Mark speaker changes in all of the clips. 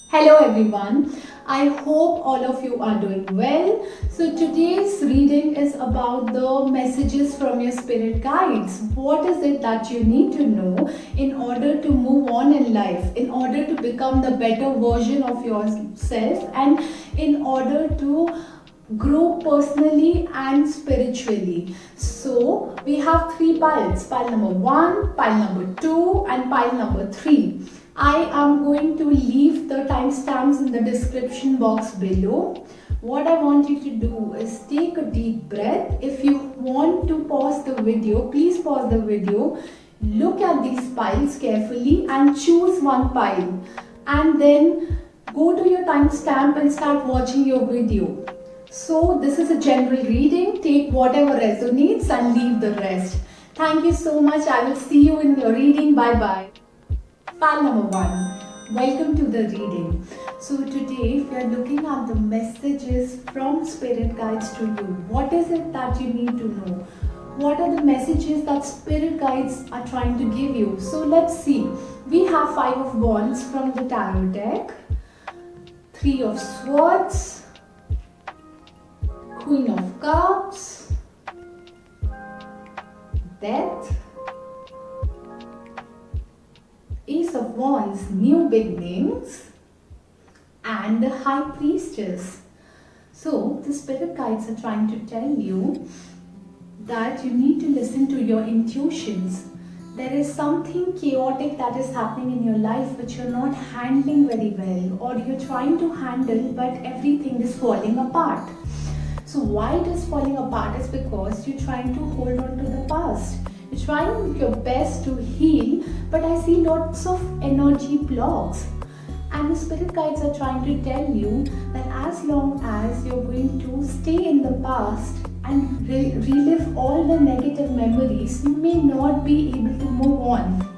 Speaker 1: Hello everyone, I hope all of you are doing well. So today's reading is about the messages from your spirit guides. What is it that you need to know in order to move on in life, in order to become the better version of yourself, and in order to grow personally and spiritually. So we have three piles: pile number 1, pile number 2, and pile number 3. I am going to leave the timestamps in the description box below. What I want you to do is take a deep breath. If you want to pause the video, please pause the video. Look at these piles carefully and choose one pile. And then go to your timestamp and start watching your video. So this is a general reading. Take whatever resonates and leave the rest. Thank you so much. I will see you in your reading. Bye bye. Pile number 1. Welcome to the reading. So today we are looking at the messages from spirit guides to you. What is it that you need to know? What are the messages that spirit guides are trying to give you? So let's see. We have 5 of Wands from the tarot deck, 3 of Swords, Queen of Cups, Death, Ace of Wands, New Beginnings, and the High Priestess. So the spirit guides are trying to tell you that you need to listen to your intuitions. There is something chaotic that is happening in your life which you're not handling very well, or you're trying to handle but everything is falling apart. So why it is falling apart is because you're trying to hold on to the past. You're trying your best to heal, but I see lots of energy blocks. And the spirit guides are trying to tell you that as long as you're going to stay in the past and relive all the negative memories, you may not be able to move on.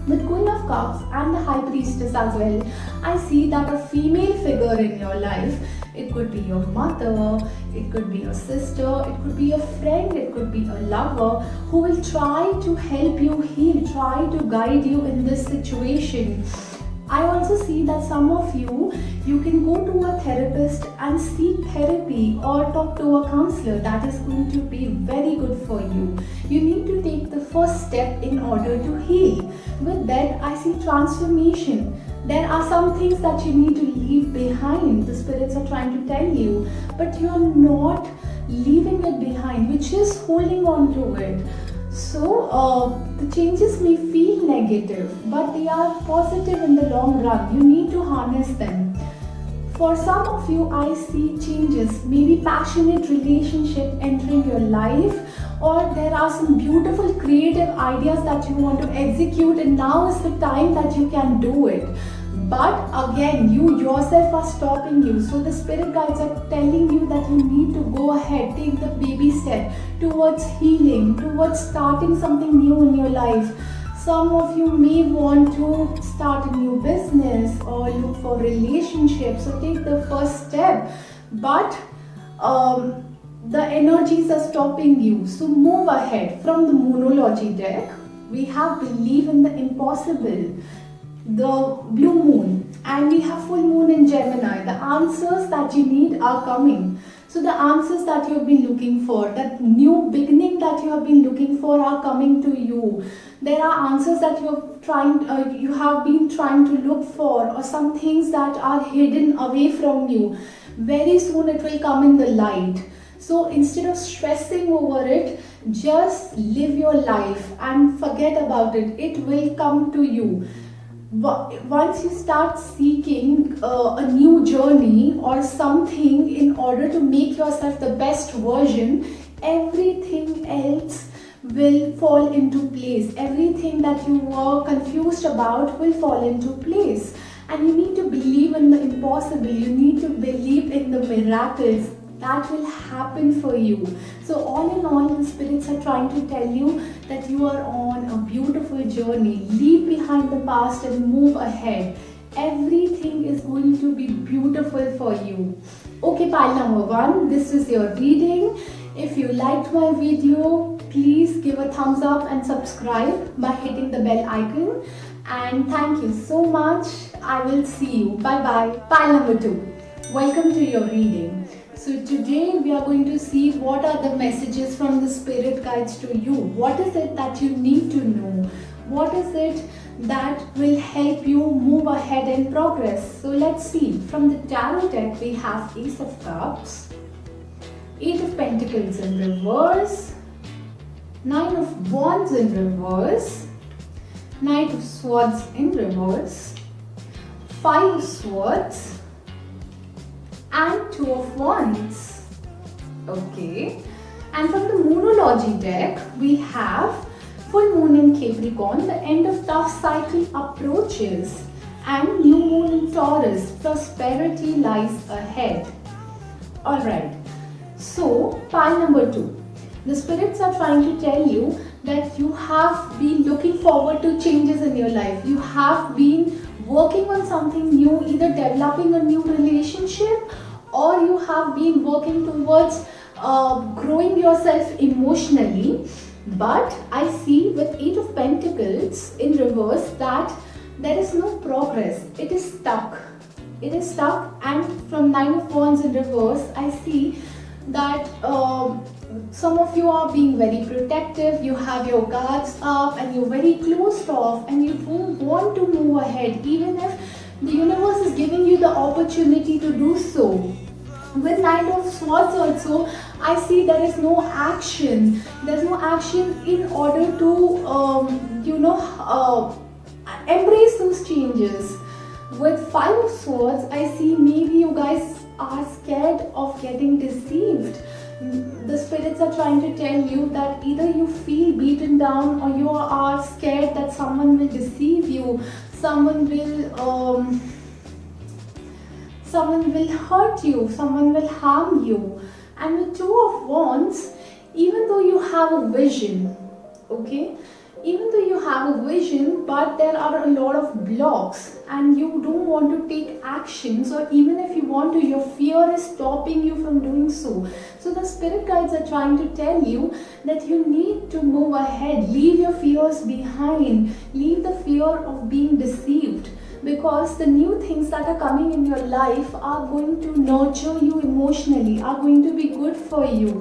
Speaker 1: With Queen of Cups and the High Priestess as well, I see that a female figure in your life, it could be your mother, it could be your sister, it could be a friend, it could be a lover, who will try to help you heal, try to guide you in this situation. I also see that some of you can go to a therapist and seek therapy or talk to a counselor. That is going to be very good for you. You need to take the first step in order to heal. With that, I see transformation. There are some things that you need to leave behind. The spirits are trying to tell you, but you are not leaving it behind, which is holding on to it. So the changes may feel negative, but they are positive in the long run. You need to harness them. For some of you, I see changes, maybe passionate relationship entering your life, or there are some beautiful creative ideas that you want to execute, and now is the time that you can do it. But again, you yourself are stopping you. So the spirit guides are telling you that you need to go ahead, take the baby step towards healing, towards starting something new in your life. Some of you may want to start a new business or look for relationships. So take the first step. But the energies are stopping you. So move ahead. From the Moonology deck, we have Believe in the Impossible, the Blue Moon, and we have Full Moon in Gemini. The answers that you need are coming. So the answers that you have been looking for, that new beginning that you have been looking for, are coming to you. There are answers that you have been trying to look for, or some things that are hidden away from you. Very soon it will come in the light. So instead of stressing over it, just live your life and forget about it. It will come to you. Once you start seeking a new journey or something in order to make yourself the best version, everything else will fall into place. Everything that you were confused about will fall into place. And you need to believe in the impossible. You need to believe in the miracles that will happen for you. So all in all, the spirits are trying to tell you that you are on a beautiful journey. Leave behind the past and move ahead. Everything is going to be beautiful for you. Okay, pile number 1, this is your reading. If you liked my video, please give a thumbs up and subscribe by hitting the bell icon. And thank you so much. I will see you. Bye bye. Pile number 2. Welcome to your reading. So today we are going to see what are the messages from the spirit guides to you. What is it that you need to know? What is it that will help you move ahead and progress? So let's see. From the tarot deck we have Ace of Cups, Eight of Pentacles in reverse, Nine of Wands in reverse, Knight of Swords in reverse, Five of Swords, and Two of Wands. Okay. And from the Moonology deck, we have Full Moon in Capricorn, the end of tough cycle approaches, and New Moon in Taurus, prosperity lies ahead. Alright. So, pile number 2. The spirits are trying to tell you that you have been looking forward to changes in your life. You have been working on something new, either developing a new relationship, or you have been working towards growing yourself emotionally. But I see with Eight of Pentacles in reverse that there is no progress. It is stuck. It is stuck. And from Nine of Wands in reverse, I see that some of you are being very protective. You have your guards up and you're very closed off and you don't want to move ahead, even if the universe is giving you the opportunity to do so. With Nine of Swords also, I see there is no action. There's no action in order to, embrace those changes. With Five of Swords, I see maybe you guys are scared of getting deceived. The spirits are trying to tell you that either you feel beaten down or you are scared that someone will deceive you, someone will hurt you, someone will harm you. And with Two of Wands, even though you have a vision, okay, even though you have a vision, but there are a lot of blocks and you don't want to take actions, or even if you want to, your fear is stopping you from doing so. So the spirit guides are trying to tell you that you need to move ahead, leave your fears behind, leave the fear of being deceived, because the new things that are coming in your life are going to nurture you emotionally, are going to be good for you.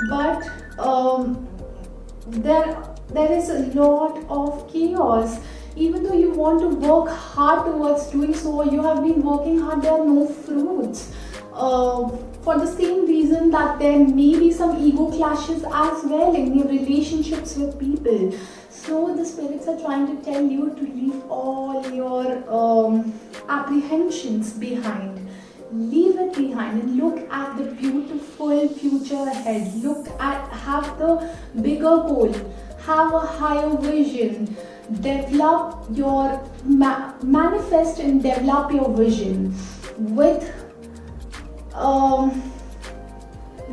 Speaker 1: But there is a lot of chaos. Even though you want to work hard towards doing so, you have been working hard, there are no fruits. For the same reason that there may be some ego clashes as well in your relationships with people. So the spirits are trying to tell you to leave all your apprehensions behind. Leave it behind and look at the beautiful future ahead. Have the bigger goal, have a higher vision, develop your, manifest and develop your vision. With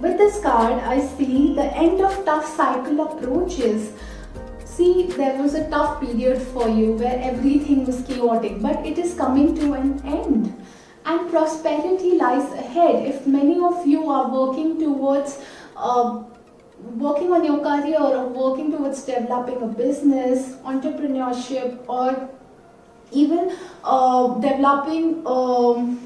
Speaker 1: this card, I see the end of tough cycle approaches. See, there was a tough period for you where everything was chaotic, but it is coming to an end. And prosperity lies ahead. If many of you are working towards working on your career or working towards developing a business, entrepreneurship, or even developing a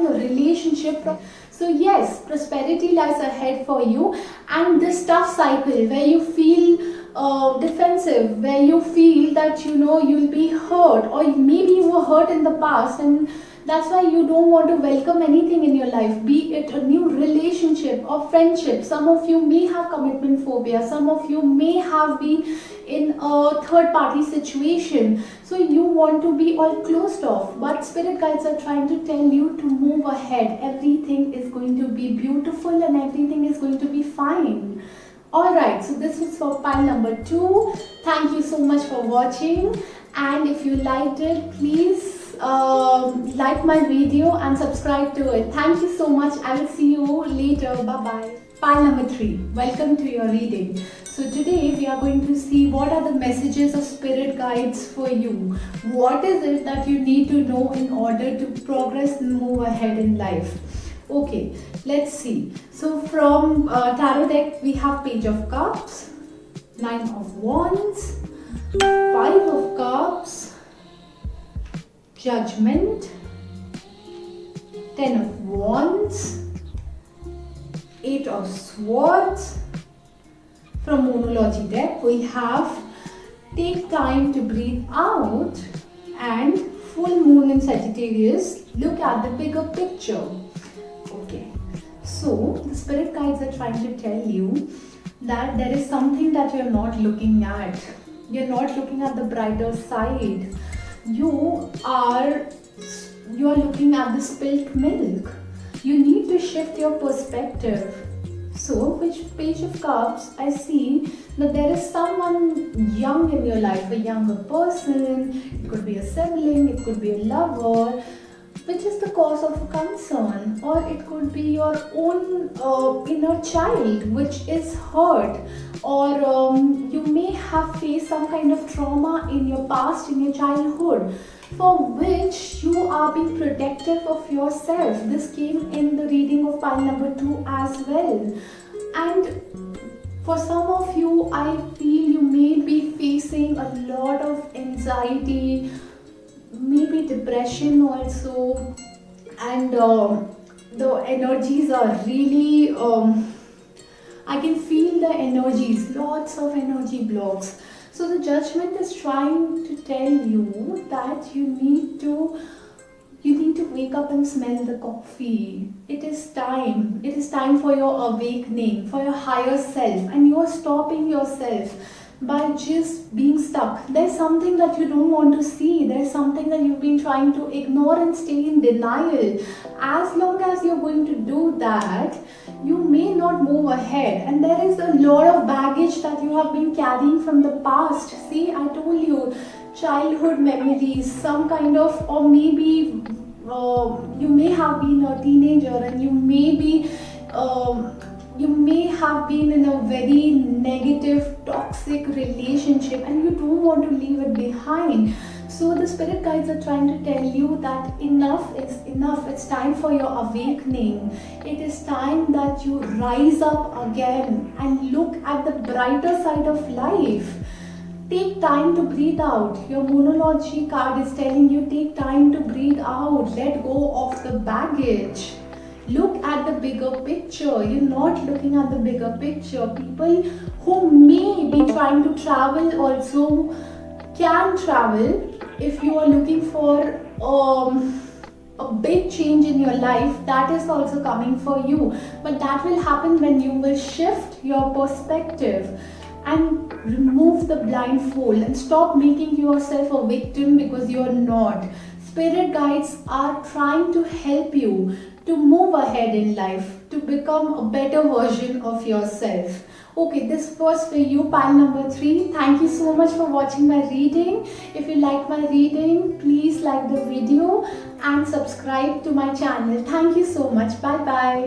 Speaker 1: relationship. So yes, prosperity lies ahead for you, and this tough cycle where you feel defensive, where you feel that you'll be hurt, or maybe you were hurt in the past and that's why you don't want to welcome anything in your life, be it a new relationship or friendship. Some of you may have commitment phobia, some of you may have been in a third party situation, so you want to be all closed off. But spirit guides are trying to tell you to move ahead. Everything is going to be beautiful and everything is going to be fine. Alright, so this was for pile number 2. Thank you so much for watching, and if you liked it, please like my video and subscribe to it. Thank you so much. I will see you later. Bye bye. Pile number 3. Welcome to your reading. So today we are going to see what are the messages of spirit guides for you. What is it that you need to know in order to progress and move ahead in life? Okay, let's see. So from tarot deck we have Page of Cups, Nine of Wands, Five of Cups, Judgment, Ten of Wands, Eight of Swords. From Moonology deck we have take time to breathe out, and full moon in Sagittarius, look at the bigger picture. Okay, so the spirit guides are trying to tell you that there is something that you're not looking at. You're not looking at the brighter side. You are looking at the spilt milk. You need to shift your perspective. So, which Page of Cups, I see that there is someone young in your life, a younger person, it could be a sibling, it could be a lover, which is the cause of concern, or it could be your own inner child which is hurt, or you may have faced some kind of trauma in your past, in your childhood, for which you are being protective of yourself. This came in the reading of pile number 2 as well. And for some of you, I feel you may be facing a lot of anxiety, maybe depression also, and the energies are really, I can feel the energies, lots of energy blocks. So the Judgment is trying to tell you that you need to wake up and smell the coffee. It is time. It is time for your awakening, for your higher self, and you are stopping yourself by just being stuck. There's something that you don't want to see. There's something that you've been trying to ignore and stay in denial. As long as you're going to do that, you may not move ahead. And there is a lot of baggage that you have been carrying from the past. See, I told you, childhood memories, some kind of, or maybe you may have been a teenager and you may have been in a very negative, toxic relationship and you don't want to leave it behind. So the spirit guides are trying to tell you that enough is enough. It's time for your awakening. It is time that you rise up again and look at the brighter side of life. Take time to breathe out. Your Moonology card is telling you take time to breathe out. Let go of the baggage. Look at the bigger picture. You're not looking at the bigger picture. People who may be trying to travel also can travel. If you are looking for a big change in your life, that is also coming for you. But that will happen when you will shift your perspective and remove the blindfold and stop making yourself a victim, because you're not. Spirit guides are trying to help you to move ahead in life, to become a better version of yourself. Okay, this was for you, pile number 3. Thank you so much for watching my reading. If you like my reading, please like the video and subscribe to my channel. Thank you so much. Bye bye.